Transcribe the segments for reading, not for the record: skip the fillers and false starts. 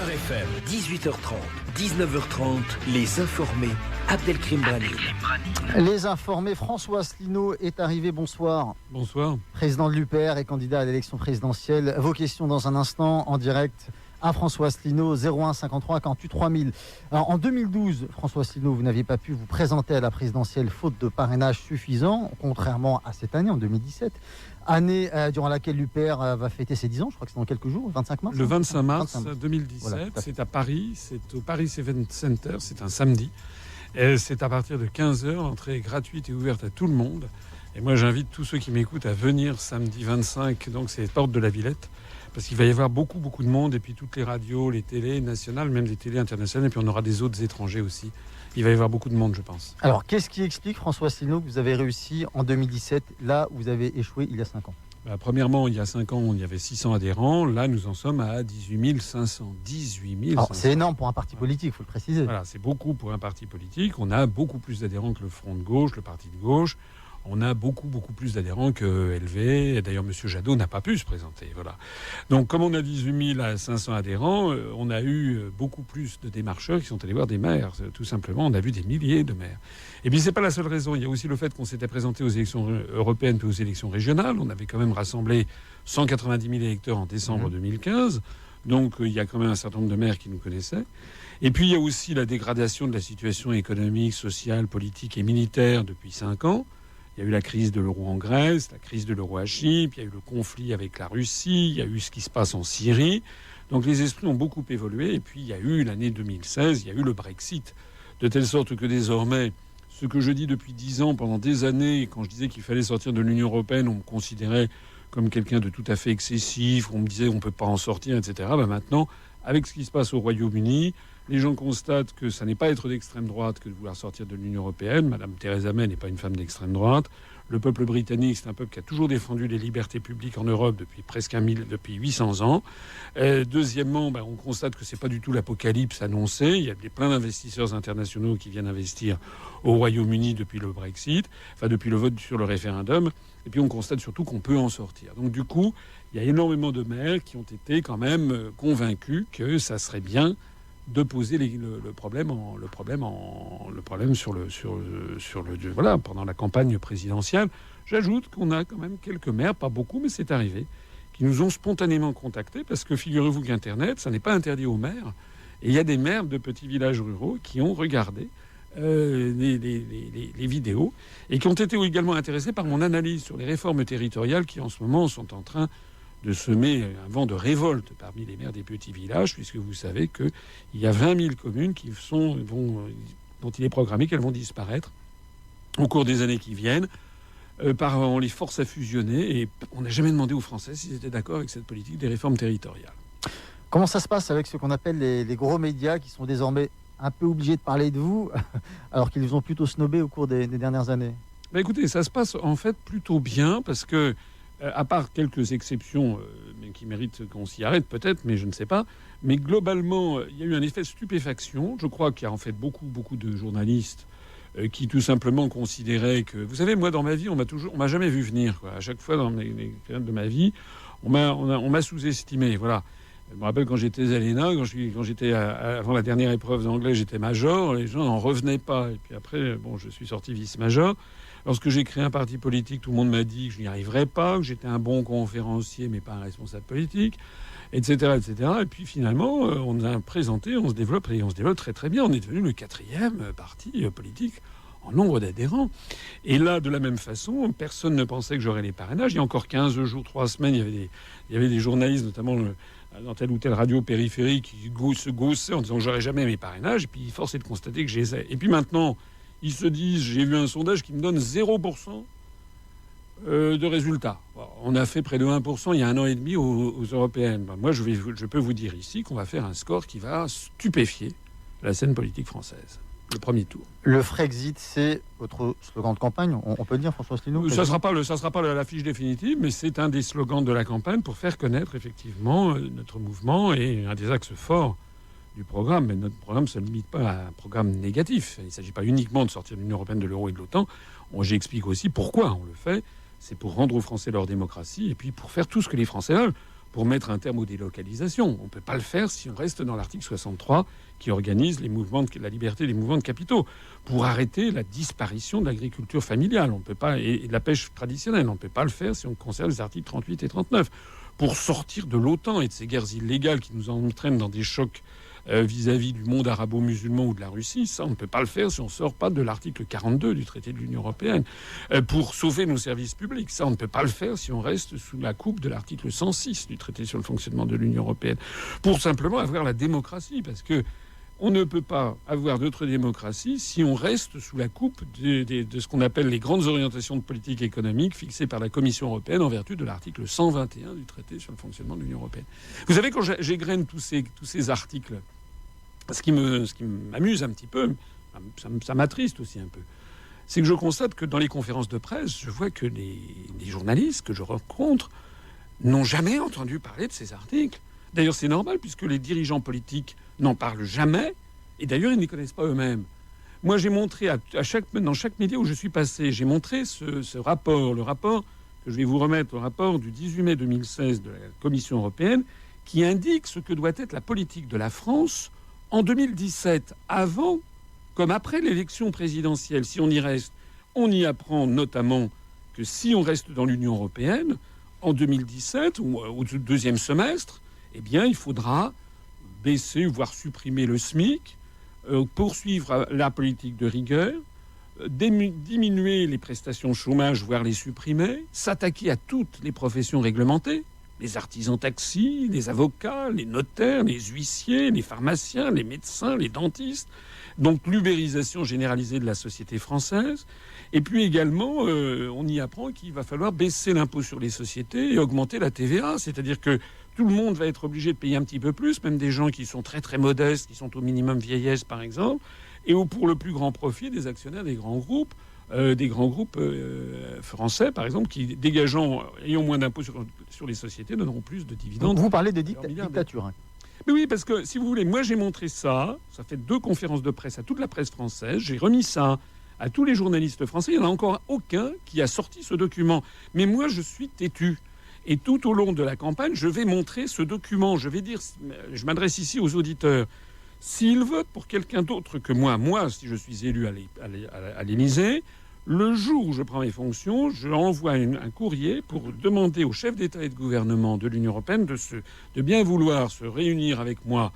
Beurre FM, 18h30, 19h30, les informés. Abdelkrim Brani. Les informés, François Asselineau est arrivé, bonsoir. Bonsoir. Président de l'UPR et candidat à l'élection présidentielle. Vos questions dans un instant, en direct à François Asselineau, 01 53 48 3000. Alors, en 2012, François Asselineau, vous n'aviez pas pu vous présenter à la présidentielle faute de parrainage suffisant, contrairement à cette année, en 2017. Année durant laquelle l'UPR va fêter ses 10 ans, je crois que c'est dans quelques jours, le 25 mars. Le 25 mars 2017, voilà, c'est à Paris, c'est au Paris Event Center, c'est un samedi. Et c'est à partir de 15h, l'entrée est gratuite et ouverte à tout le monde. Et moi, j'invite tous ceux qui m'écoutent à venir samedi 25, donc c'est porte de la Villette, parce qu'il va y avoir beaucoup de monde, et puis toutes les radios, les télés nationales, même les télés internationales, et puis on aura des autres étrangers aussi. Il va y avoir beaucoup de monde, je pense. Alors, qu'est-ce qui explique, François Asselineau, que vous avez réussi en 2017, là où vous avez échoué il y a 5 ans? Premièrement, il y a 5 ans, il y avait 600 adhérents. Là, nous en sommes à 18 500. 18 500. C'est énorme pour un parti politique, il faut le préciser. Voilà, c'est beaucoup pour un parti politique. On a beaucoup plus d'adhérents que le Front de gauche, le parti de gauche. On a beaucoup plus d'adhérents que LV. D'ailleurs, M. Jadot n'a pas pu se présenter. Voilà. Donc, comme on a 18 500 adhérents, on a eu beaucoup plus de démarcheurs qui sont allés voir des maires. Tout simplement, on a vu des milliers de maires. Et puis, c'est pas la seule raison. Il y a aussi le fait qu'on s'était présenté aux élections européennes puis aux élections régionales. On avait quand même rassemblé 190 000 électeurs en décembre 2015. Donc, il y a quand même un certain nombre de maires qui nous connaissaient. Et puis, il y a aussi la dégradation de la situation économique, sociale, politique et militaire depuis 5 ans. Il y a eu la crise de l'euro en Grèce, la crise de l'euro à Chypre, il y a eu le conflit avec la Russie, il y a eu ce qui se passe en Syrie. Donc les esprits ont beaucoup évolué. Et puis il y a eu l'année 2016, il y a eu le Brexit. De telle sorte que désormais, ce que je dis depuis 10 ans, pendant des années, quand je disais qu'il fallait sortir de l'Union européenne, on me considérait comme quelqu'un de tout à fait excessif, on me disait on ne peut pas en sortir, etc. Maintenant, avec ce qui se passe au Royaume-Uni, les gens constatent que ça n'est pas être d'extrême droite que de vouloir sortir de l'Union européenne. Madame Theresa May n'est pas une femme d'extrême droite. Le peuple britannique, c'est un peuple qui a toujours défendu les libertés publiques en Europe depuis 800 ans. Deuxièmement, on constate que c'est pas du tout l'apocalypse annoncé. Il y a plein d'investisseurs internationaux qui viennent investir au Royaume-Uni depuis le Brexit, depuis le vote sur le référendum. Et puis on constate surtout qu'on peut en sortir. Donc du coup, il y a énormément de maires qui ont été quand même convaincus que ça serait bien de poser le problème pendant la campagne présidentielle. J'ajoute qu'on a quand même quelques maires, pas beaucoup, mais c'est arrivé, qui nous ont spontanément contactés parce que figurez-vous qu'Internet, ça n'est pas interdit aux maires. Et il y a des maires de petits villages ruraux qui ont regardé les vidéos et qui ont été également intéressés par mon analyse sur les réformes territoriales qui en ce moment sont en train de semer un vent de révolte parmi les maires des petits villages, puisque vous savez qu'il y a 20 000 communes dont il est programmé qu'elles vont disparaître au cours des années qui viennent. On les force à fusionner et on n'a jamais demandé aux Français s'ils étaient d'accord avec cette politique des réformes territoriales. Comment ça se passe avec ce qu'on appelle les gros médias qui sont désormais un peu obligés de parler de vous, alors qu'ils vous ont plutôt snobé au cours des dernières années? Écoutez, ça se passe en fait plutôt bien parce que à part quelques exceptions qui méritent qu'on s'y arrête peut-être, mais je ne sais pas. Mais globalement, il y a eu un effet stupéfaction. Je crois qu'il y a en fait beaucoup de journalistes qui tout simplement considéraient que... Vous savez, moi, dans ma vie, on m'a jamais vu venir, quoi. À chaque fois, dans les périodes de ma vie, on m'a sous-estimé, voilà. Je me rappelle quand j'étais à l'ENA, quand j'étais avant la dernière épreuve d'anglais, j'étais major, les gens n'en revenaient pas. Et puis après, je suis sorti vice-major. Lorsque j'ai créé un parti politique, tout le monde m'a dit que je n'y arriverais pas, que j'étais un bon conférencier, mais pas un responsable politique, etc., etc. Et puis finalement, on a présenté, on se développe très très bien. On est devenu le 4e parti politique en nombre d'adhérents. Et là, de la même façon, personne ne pensait que j'aurais les parrainages. Il y a encore 15 jours, 3 semaines, il y avait des journalistes, notamment dans telle ou telle radio périphérique, qui se gaussaient en disant que j'aurais jamais mes parrainages. Et puis, force est de constater que je les ai. Et puis maintenant, ils se disent, j'ai vu un sondage qui me donne 0% de résultats. On a fait près de 1% il y a 1 an et demi aux européennes. Moi, je peux vous dire ici qu'on va faire un score qui va stupéfier la scène politique française. Le premier tour. Le Frexit, c'est votre slogan de campagne, on peut le dire, François Asselineau? Ça sera pas la fiche définitive, mais c'est un des slogans de la campagne pour faire connaître effectivement notre mouvement et un des axes forts du programme. Mais notre programme ne se limite pas à un programme négatif. Il ne s'agit pas uniquement de sortir de l'Union européenne, de l'euro et de l'OTAN. J'explique aussi pourquoi on le fait. C'est pour rendre aux Français leur démocratie et puis pour faire tout ce que les Français veulent. pour mettre un terme aux délocalisations. On ne peut pas le faire si on reste dans l'article 63 qui organise la liberté des mouvements de capitaux, pour arrêter la disparition de l'agriculture familiale. On peut pas, et de la pêche traditionnelle. On ne peut pas le faire si on conserve les articles 38 et 39. Pour sortir de l'OTAN et de ces guerres illégales qui nous entraînent dans des chocs vis-à-vis du monde arabo-musulman ou de la Russie, ça, on ne peut pas le faire si on ne sort pas de l'article 42 du traité de l'Union européenne. Pour sauver nos services publics, ça, on ne peut pas le faire si on reste sous la coupe de l'article 106 du traité sur le fonctionnement de l'Union européenne. Pour simplement avoir la démocratie, parce que on ne peut pas avoir d'autre démocratie si on reste sous la coupe de ce qu'on appelle les grandes orientations de politique économique fixées par la Commission européenne en vertu de l'article 121 du traité sur le fonctionnement de l'Union européenne. Vous savez, quand j'égrène tous ces articles, ce qui m'amuse un petit peu, ça m'attriste aussi un peu, c'est que je constate que dans les conférences de presse, je vois que les journalistes que je rencontre n'ont jamais entendu parler de ces articles. D'ailleurs, c'est normal, puisque les dirigeants politiques n'en parlent jamais, et d'ailleurs, ils ne les connaissent pas eux-mêmes. Moi, j'ai montré dans chaque média où je suis passé, j'ai montré ce rapport, le rapport que je vais vous remettre, le rapport du 18 mai 2016 de la Commission européenne, qui indique ce que doit être la politique de la France en 2017, avant comme après l'élection présidentielle. Si on y reste, on y apprend notamment que si on reste dans l'Union européenne, en 2017, ou au deuxième semestre, eh bien, il faudra baisser, voire supprimer le SMIC, poursuivre la politique de rigueur, diminuer les prestations chômage, voire les supprimer, s'attaquer à toutes les professions réglementées, les artisans taxis, les avocats, les notaires, les huissiers, les pharmaciens, les médecins, les dentistes. Donc l'ubérisation généralisée de la société française. Et puis également, on y apprend qu'il va falloir baisser l'impôt sur les sociétés et augmenter la TVA. C'est-à-dire que tout le monde va être obligé de payer un petit peu plus, même des gens qui sont très très modestes, qui sont au minimum vieillesse par exemple, et pour le plus grand profit des actionnaires des grands groupes français par exemple, qui ayant moins d'impôts sur les sociétés, donneront plus de dividendes. Vous parlez de dictature. Hein. Mais oui, parce que si vous voulez, moi j'ai montré ça fait 2 conférences de presse à toute la presse française, j'ai remis ça à tous les journalistes français, il n'y en a encore aucun qui a sorti ce document. Mais moi je suis têtu. Et tout au long de la campagne, je vais montrer ce document. Je vais dire, je m'adresse ici aux auditeurs, s'ils votent pour quelqu'un d'autre que moi, si je suis élu à l'Élysée, le jour où je prends mes fonctions, je envoie un courrier pour demander aux chefs d'État et de gouvernement de l'Union européenne de bien vouloir se réunir avec moi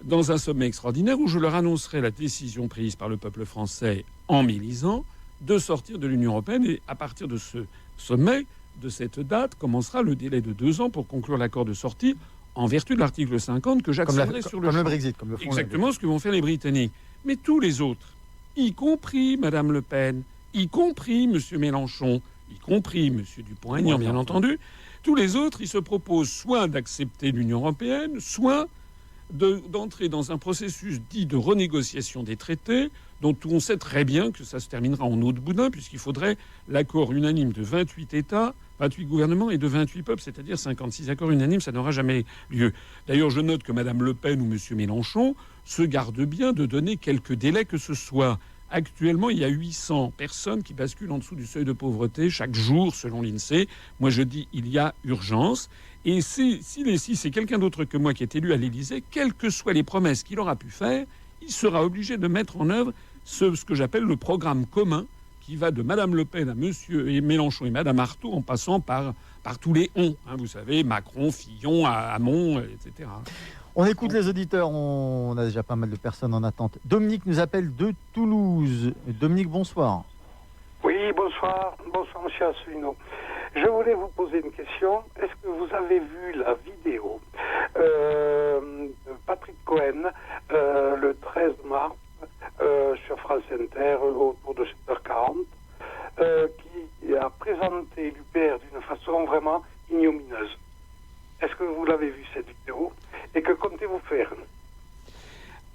dans un sommet extraordinaire où je leur annoncerai la décision prise par le peuple français en m'élisant de sortir de l'Union européenne. Et à partir de ce sommet, de cette date, commencera le délai de 2 ans pour conclure l'accord de sortie en vertu de l'article 50 que j'accéderai sur le Brexit, comme le font exactement ce que vont faire les Britanniques. Mais tous les autres, y compris Madame Le Pen, y compris M. Mélenchon, y compris M. Dupont-Aignan, bien entendu, tous les autres, ils se proposent soit d'accepter l'Union européenne, soit d'entrer dans un processus dit de renégociation des traités, dont on sait très bien que ça se terminera en eau de boudin, puisqu'il faudrait l'accord unanime de 28 États, 28 gouvernements et de 28 peuples, c'est-à-dire 56 accords unanimes, ça n'aura jamais lieu. D'ailleurs, je note que Mme Le Pen ou M. Mélenchon se gardent bien de donner quelques délais que ce soit. Actuellement, il y a 800 personnes qui basculent en dessous du seuil de pauvreté chaque jour, selon l'INSEE. Moi, je dis il y a urgence. Et si c'est quelqu'un d'autre que moi qui est élu à l'Élysée, quelles que soient les promesses qu'il aura pu faire, il sera obligé de mettre en œuvre ce que j'appelle le programme commun, qui va de Mme Le Pen à M. Mélenchon et Mme Artaud, en passant par tous les on. Hein, vous savez, Macron, Fillon, Hamon, etc. On écoute les auditeurs, on a déjà pas mal de personnes en attente. Dominique nous appelle de Toulouse. Dominique, bonsoir. Oui, bonsoir. Bonsoir, monsieur Asselineau. Je voulais vous poser une question. Est-ce que vous avez vu la vidéo de Patrick Cohen le 13 mars sur France Inter autour de 7h40 qui a présenté l'UPR d'une façon vraiment ignominieuse? Est-ce que vous l'avez vu cette vidéo et que comptez-vous faire?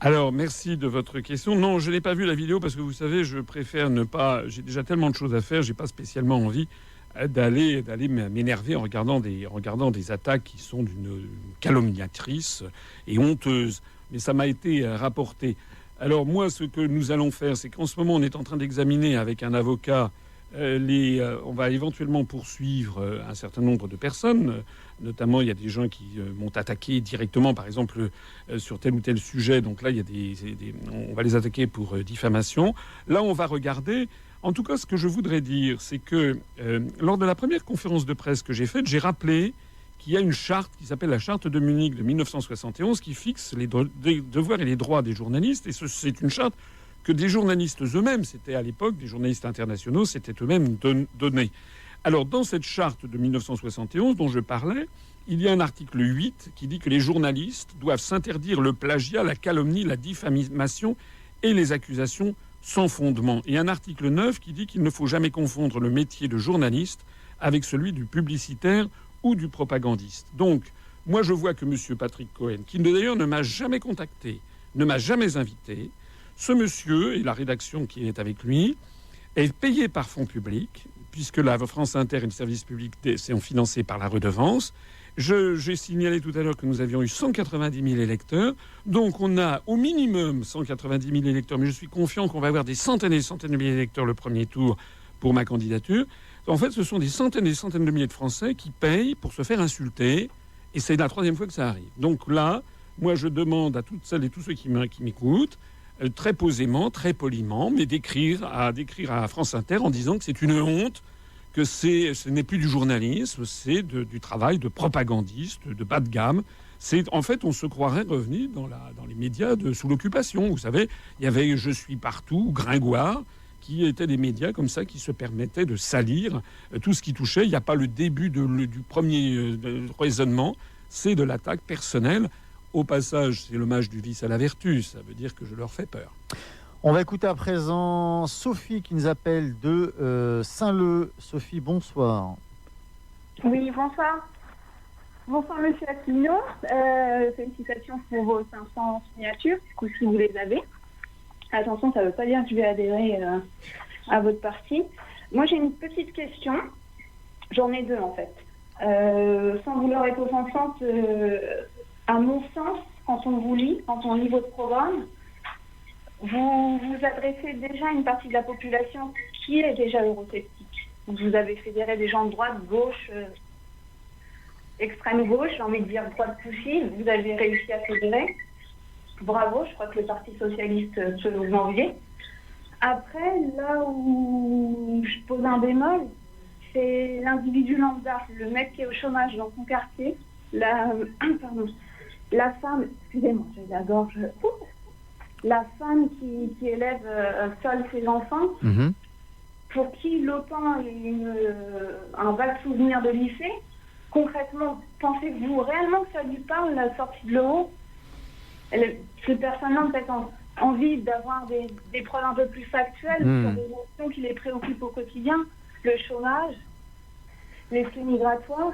Alors, merci de votre question. Non, je n'ai pas vu la vidéo parce que vous savez, je préfère ne pas... J'ai déjà tellement de choses à faire, j'ai pas spécialement envie d'aller m'énerver en regardant des attaques qui sont d'une calomniatrice et honteuse. Mais ça m'a été rapporté. Alors moi, ce que nous allons faire, c'est qu'en ce moment, on est en train d'examiner avec un avocat On va éventuellement poursuivre un certain nombre de personnes. Notamment, il y a des gens qui m'ont attaqué directement, par exemple, sur tel ou tel sujet. Donc là, on va les attaquer pour diffamation. Là, on va regarder. En tout cas, ce que je voudrais dire, c'est que lors de la première conférence de presse que j'ai faite, j'ai rappelé qu'il y a une charte qui s'appelle la Charte de Munich de 1971 qui fixe les devoirs et les droits des journalistes. Et c'est une charte que des journalistes eux-mêmes, c'était à l'époque, des journalistes internationaux, s'étaient eux-mêmes donnés. Alors, dans cette charte de 1971 dont je parlais, il y a un article 8 qui dit que les journalistes doivent s'interdire le plagiat, la calomnie, la diffamation et les accusations sans fondement. Et un article 9 qui dit qu'il ne faut jamais confondre le métier de journaliste avec celui du publicitaire ou du propagandiste. Donc, moi, je vois que M. Patrick Cohen, qui d'ailleurs ne m'a jamais contacté, ne m'a jamais invité, ce monsieur et la rédaction qui est avec lui est payé par fonds publics, puisque la France Inter et le service public sont financés par la redevance. J'ai signalé tout à l'heure que nous avions eu 190 000 électeurs. Donc on a au minimum 190 000 électeurs, mais je suis confiant qu'on va avoir des centaines et des centaines de milliers d'électeurs le premier tour pour ma candidature. En fait, ce sont des centaines et des centaines de milliers de Français qui payent pour se faire insulter. Et c'est la troisième fois que ça arrive. Donc là, moi je demande à toutes celles et tous ceux qui m'écoutent, très posément, très poliment, mais d'écrire à France Inter en disant que c'est une honte, que ce n'est plus du journalisme, c'est du travail de propagandiste, de bas de gamme. En fait, on se croirait revenu dans les médias sous l'occupation. Vous savez, il y avait Je suis partout, Gringoire, qui étaient des médias comme ça qui se permettaient de salir tout ce qui touchait. Il n'y a pas le début du premier raisonnement, c'est de l'attaque personnelle. Au passage, c'est l'hommage du vice à la vertu. Ça veut dire que je leur fais peur. On va écouter à présent Sophie qui nous appelle de Saint-Leu. Sophie, bonsoir. Oui, bonsoir. Bonsoir, monsieur Asselineau. Félicitations pour vos 500 signatures, du coup, si vous les avez. Attention, ça ne veut pas dire que je vais adhérer à votre parti. Moi, j'ai une petite question. J'en ai deux, en fait. Sans vouloir être offensante, à mon sens, quand on vous lit, quand on lit votre programme, vous adressez déjà à une partie de la population qui est déjà eurosceptique. Vous avez fédéré des gens de droite, gauche, extrême gauche, j'ai envie de dire droite poussive. Vous avez réussi à fédérer. Bravo, je crois que le Parti socialiste peut vous envier. Après, là où je pose un bémol, c'est l'individu lambda, le mec qui est au chômage dans son quartier, la femme, excusez-moi, j'ai la gorge. La femme qui élève seule ses enfants, pour qui l'OTAN est un vague souvenir de lycée. Concrètement, pensez-vous réellement que ça lui parle, la sortie de l'euro? Ces personnes-là ont peut-être envie d'avoir des preuves un peu plus factuelles sur des notions qui les préoccupent au quotidien, le chômage, les flux migratoires.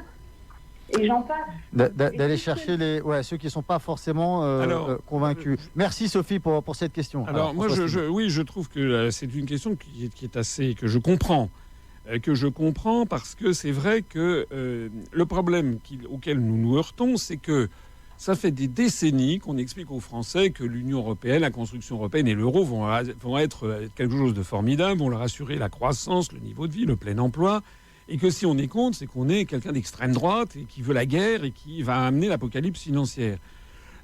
Et j'en passe. D'aller chercher ceux qui ne sont pas forcément convaincus. Merci Sophie pour cette question. Alors moi, je trouve que c'est une question qui est assez... que je comprends. Parce que c'est vrai que le problème auquel nous nous heurtons, c'est que ça fait des décennies qu'on explique aux Français que l'Union européenne, la construction européenne et l'euro vont être quelque chose de formidable, vont leur assurer la croissance, le niveau de vie, le plein emploi. Et que si on est contre, c'est qu'on est quelqu'un d'extrême droite et qui veut la guerre et qui va amener l'apocalypse financière.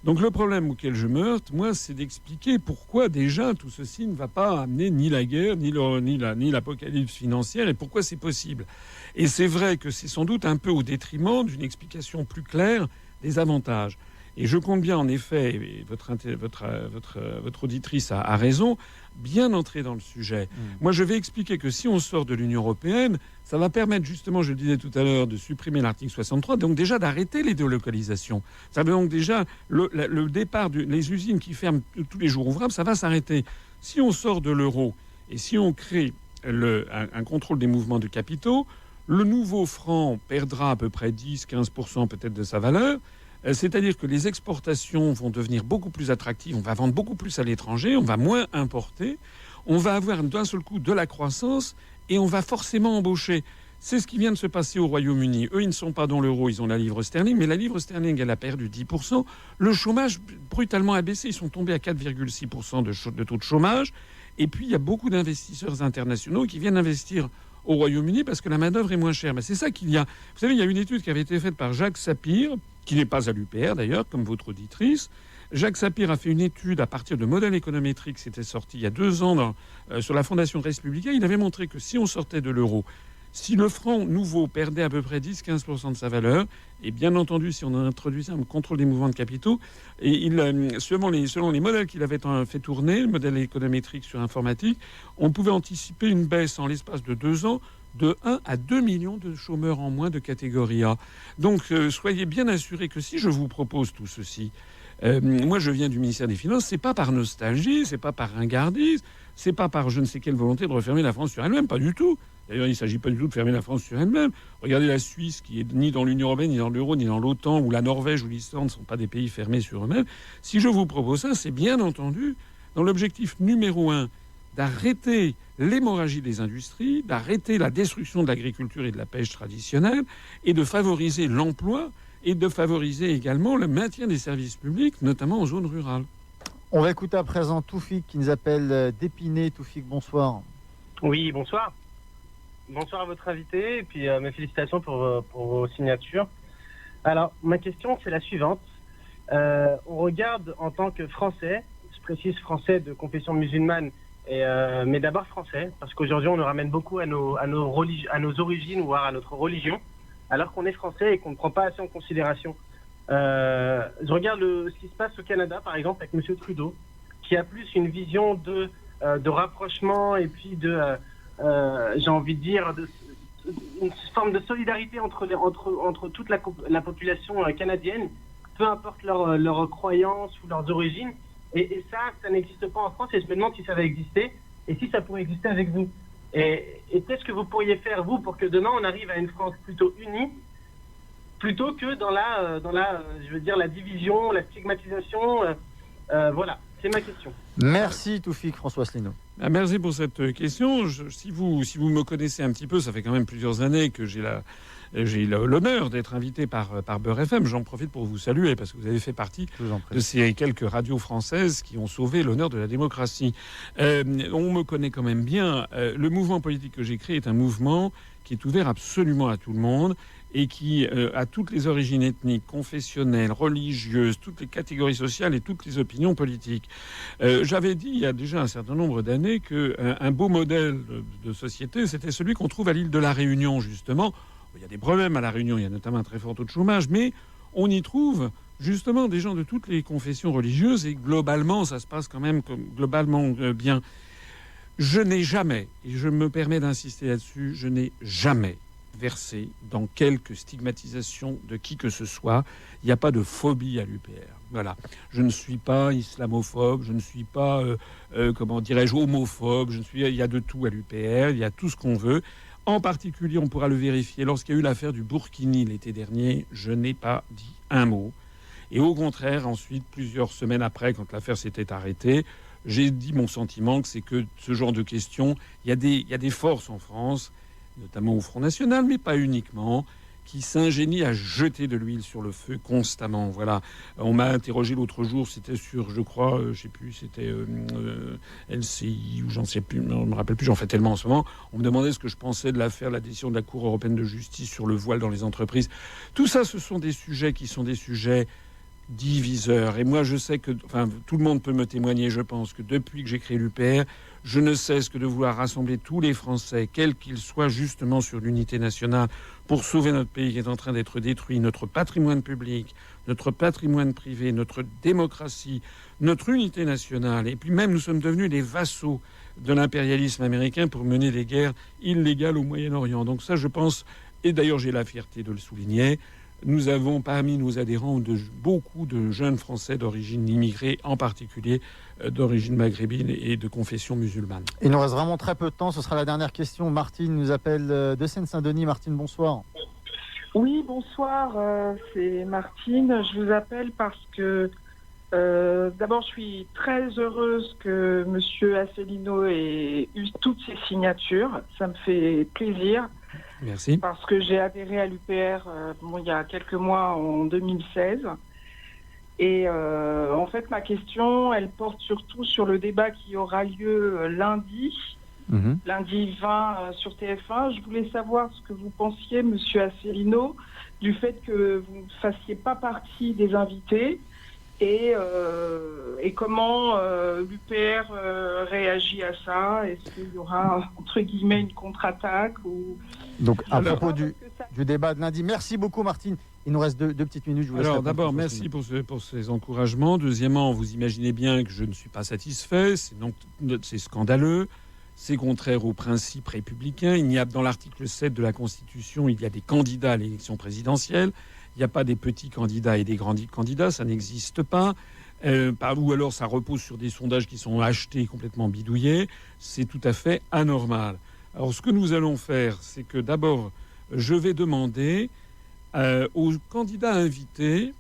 Donc le problème auquel je me heurte, moi, c'est d'expliquer pourquoi déjà tout ceci ne va pas amener ni la guerre, ni l'apocalypse financière, et pourquoi c'est possible. Et c'est vrai que c'est sans doute un peu au détriment d'une explication plus claire des avantages. Et je compte bien, en effet, et votre auditrice a raison, bien entrer dans le sujet. Moi, je vais expliquer que si on sort de l'Union européenne, ça va permettre justement, je le disais tout à l'heure, de supprimer l'article 63, donc déjà d'arrêter les délocalisations. Ça veut donc déjà, le départ, les usines qui ferment tous les jours ouvrables, ça va s'arrêter. Si on sort de l'euro et si on crée un contrôle des mouvements de capitaux, le nouveau franc perdra à peu près 10-15% peut-être de sa valeur. C'est-à-dire que les exportations vont devenir beaucoup plus attractives, on va vendre beaucoup plus à l'étranger, on va moins importer, on va avoir d'un seul coup de la croissance et on va forcément embaucher. C'est ce qui vient de se passer au Royaume-Uni. Eux, ils ne sont pas dans l'euro, ils ont la livre sterling, mais la livre sterling, elle a perdu 10%. Le chômage, brutalement, a baissé. Ils sont tombés à 4,6% de taux de chômage. Et puis, il y a beaucoup d'investisseurs internationaux qui viennent investir au Royaume-Uni parce que la main-d'œuvre est moins chère. Mais c'est ça qu'il y a. Vous savez, il y a une étude qui avait été faite par Jacques Sapir, qui n'est pas à l'UPR d'ailleurs, comme votre auditrice. Jacques Sapir a fait une étude à partir de modèles économétriques, c'était sorti il y a 2 ans sur la Fondation Respublica. Il avait montré que si on sortait de l'euro, si le franc nouveau perdait à peu près 10-15% de sa valeur, et bien entendu, si on introduisait un contrôle des mouvements de capitaux, et selon les modèles qu'il avait fait tourner, le modèle économétrique sur informatique, on pouvait anticiper une baisse en l'espace de 2 ans de 1 à 2 millions de chômeurs en moins de catégorie A. Donc, soyez bien assurés que si je vous propose tout ceci, moi je viens du ministère des Finances, c'est pas par nostalgie, c'est pas par ringardise, c'est pas par je ne sais quelle volonté de refermer la France sur elle-même, pas du tout. D'ailleurs, il ne s'agit pas du tout de fermer la France sur elle-même. Regardez la Suisse, qui est ni dans l'Union européenne, ni dans l'euro, ni dans l'OTAN, ou la Norvège ou l'Islande ne sont pas des pays fermés sur eux-mêmes. Si je vous propose ça, c'est bien entendu dans l'objectif numéro 1 d'arrêter l'hémorragie des industries, d'arrêter la destruction de l'agriculture et de la pêche traditionnelle, et de favoriser l'emploi, et de favoriser également le maintien des services publics, notamment en zone rurale. On va écouter à présent Toufik qui nous appelle d'Épinay. Toufik, bonsoir. Oui, bonsoir. Bonsoir à votre invité et puis mes félicitations pour vos signatures. Alors, ma question, c'est la suivante. On regarde en tant que Français, je précise Français de confession musulmane, mais d'abord Français, parce qu'aujourd'hui, on nous ramène beaucoup à nos origines, voire à notre religion, alors qu'on est Français et qu'on ne prend pas assez en considération. Je regarde ce qui se passe au Canada, par exemple, avec M. Trudeau, qui a plus une vision de rapprochement et puis j'ai envie de dire, une forme de solidarité entre toute la population canadienne, peu importe leurs croyances ou leurs origines. Et ça n'existe pas en France, et je me demande si ça va exister, et si ça pourrait exister avec vous. Et qu'est-ce que vous pourriez faire, vous, pour que demain, on arrive à une France plutôt unie, plutôt que dans la division, la stigmatisation. Voilà, c'est ma question. Merci Toufik, François Asselineau. Merci pour cette question. Si vous me connaissez un petit peu, ça fait quand même plusieurs années que j'ai l'honneur d'être invité par Beurre FM. J'en profite pour vous saluer parce que vous avez fait partie de ces quelques radios françaises qui ont sauvé l'honneur de la démocratie. On me connaît quand même bien. Le mouvement politique que j'ai créé est un mouvement qui est ouvert absolument à tout le monde et qui a toutes les origines ethniques, confessionnelles, religieuses, toutes les catégories sociales et toutes les opinions politiques. J'avais dit il y a déjà un certain nombre d'années qu'un beau modèle de société, c'était celui qu'on trouve à l'île de la Réunion, justement. Il y a des problèmes à la Réunion, il y a notamment un très fort taux de chômage, mais on y trouve justement des gens de toutes les confessions religieuses et globalement, ça se passe quand même globalement bien. Je n'ai jamais, et je me permets d'insister là-dessus, je n'ai jamais versé dans quelque stigmatisation de qui que ce soit. Il n'y a pas de phobie à l'UPR. Voilà. Je ne suis pas islamophobe, je ne suis pas, comment dirais-je, homophobe. Il y a de tout à l'UPR, il y a tout ce qu'on veut. En particulier, on pourra le vérifier, lorsqu'il y a eu l'affaire du Burkini l'été dernier, je n'ai pas dit un mot. Et au contraire, ensuite, plusieurs semaines après, quand l'affaire s'était arrêtée, j'ai dit mon sentiment, que c'est que ce genre de questions, il y a des forces en France, notamment au Front National, mais pas uniquement, qui s'ingénient à jeter de l'huile sur le feu constamment. Voilà. On m'a interrogé l'autre jour, c'était sur, je crois, je sais plus, c'était LCI ou j'en sais plus, je me rappelle plus, j'en fais tellement en ce moment. On me demandait ce que je pensais de l'affaire, la décision de la Cour européenne de justice sur le voile dans les entreprises. Tout ça, ce sont des sujets qui sont des sujets diviseurs. Et moi, je sais que, tout le monde peut me témoigner, je pense, que depuis que j'ai créé l'UPR, je ne cesse que de vouloir rassembler tous les Français, quels qu'ils soient, justement sur l'unité nationale, pour sauver notre pays qui est en train d'être détruit, notre patrimoine public, notre patrimoine privé, notre démocratie, notre unité nationale. Et puis même, nous sommes devenus les vassaux de l'impérialisme américain pour mener des guerres illégales au Moyen-Orient. Donc ça, je pense, et d'ailleurs j'ai la fierté de le souligner, nous avons parmi nos adhérents beaucoup de jeunes Français d'origine immigrée, en particulier d'origine maghrébine et de confession musulmane. Il nous reste vraiment très peu de temps, ce sera la dernière question. Martine nous appelle de Seine-Saint-Denis. Martine, bonsoir. Oui, bonsoir, c'est Martine. Je vous appelle parce que d'abord, je suis très heureuse que M. Asselineau ait eu toutes ses signatures. Ça me fait plaisir. Merci. Parce que j'ai adhéré à l'UPR il y a quelques mois, en 2016. Et en fait, ma question, elle porte surtout sur le débat qui aura lieu lundi lundi 20 sur TF1. Je voulais savoir ce que vous pensiez, Monsieur Asselineau, du fait que vous ne fassiez pas partie des invités et comment l'UPR réagit à ça. Est-ce qu'il y aura, entre guillemets, une contre-attaque Donc, à propos du débat de lundi, merci beaucoup, Martine. Il nous reste deux petites minutes. Je vous laisse Alors répondre. d'abord, merci pour ces encouragements. Deuxièmement, vous imaginez bien que je ne suis pas satisfait. C'est scandaleux. C'est contraire aux principes républicains. Il y a, dans l'article 7 de la Constitution, il y a des candidats à l'élection présidentielle. Il n'y a pas des petits candidats et des grands candidats. Ça n'existe pas. Ou alors ça repose sur des sondages qui sont achetés, complètement bidouillés. C'est tout à fait anormal. Alors ce que nous allons faire, c'est que d'abord, je vais demander aux candidats invités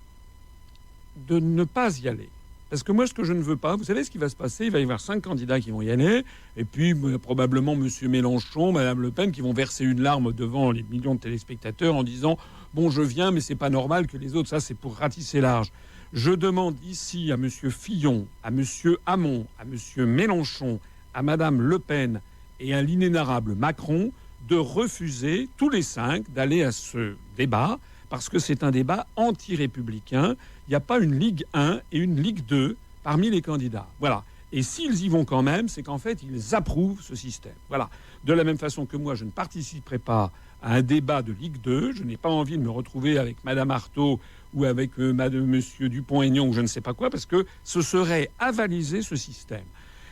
de ne pas y aller. Parce que moi, ce que je ne veux pas, vous savez ce qui va se passer? Il va y avoir 5 candidats qui vont y aller, et puis probablement M. Mélenchon, Mme Le Pen, qui vont verser une larme devant les millions de téléspectateurs en disant « Bon, je viens, mais c'est pas normal que les autres... » Ça, c'est pour ratisser large. Je demande ici à M. Fillon, à M. Hamon, à M. Mélenchon, à Mme Le Pen et à l'inénarrable Macron de refuser, tous les 5, d'aller à ce débat, parce que c'est un débat anti-républicain. Il n'y a pas une Ligue 1 et une Ligue 2 parmi les candidats. Voilà. Et s'ils y vont quand même, c'est qu'en fait, ils approuvent ce système. Voilà. De la même façon que moi, je ne participerai pas à un débat de Ligue 2. Je n'ai pas envie de me retrouver avec Mme Artaud ou avec Monsieur Dupont-Aignan ou je ne sais pas quoi, parce que ce serait avaliser ce système.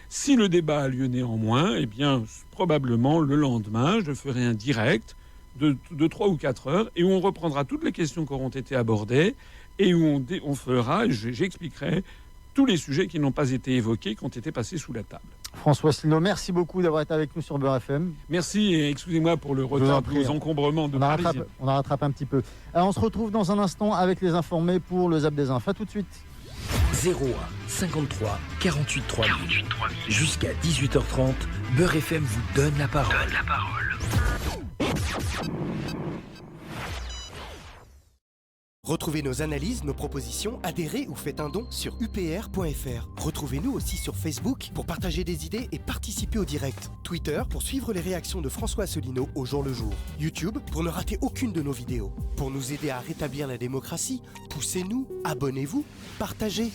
Si le débat a lieu néanmoins, eh bien, probablement, le lendemain, je ferai un direct de 3 ou 4 heures et où on reprendra toutes les questions qui auront été abordées et où on fera, j'expliquerai tous les sujets qui n'ont pas été évoqués, qui ont été passés sous la table. François Asselineau, merci beaucoup d'avoir été avec nous sur Beurre FM. Merci et excusez-moi pour le retard, pour les encombrements de Paris. On a rattrapé un petit peu. Alors, on se retrouve dans un instant avec les informés pour le Zap des Infos. À tout de suite. 01 53 48 3000. Jusqu'à 18h30, Beurre FM vous donne la parole. Retrouvez nos analyses, nos propositions, adhérez ou faites un don sur upr.fr. Retrouvez-nous aussi sur Facebook pour partager des idées et participer au direct. Twitter pour suivre les réactions de François Asselineau au jour le jour. YouTube pour ne rater aucune de nos vidéos. Pour nous aider à rétablir la démocratie, poussez-nous, abonnez-vous, partagez.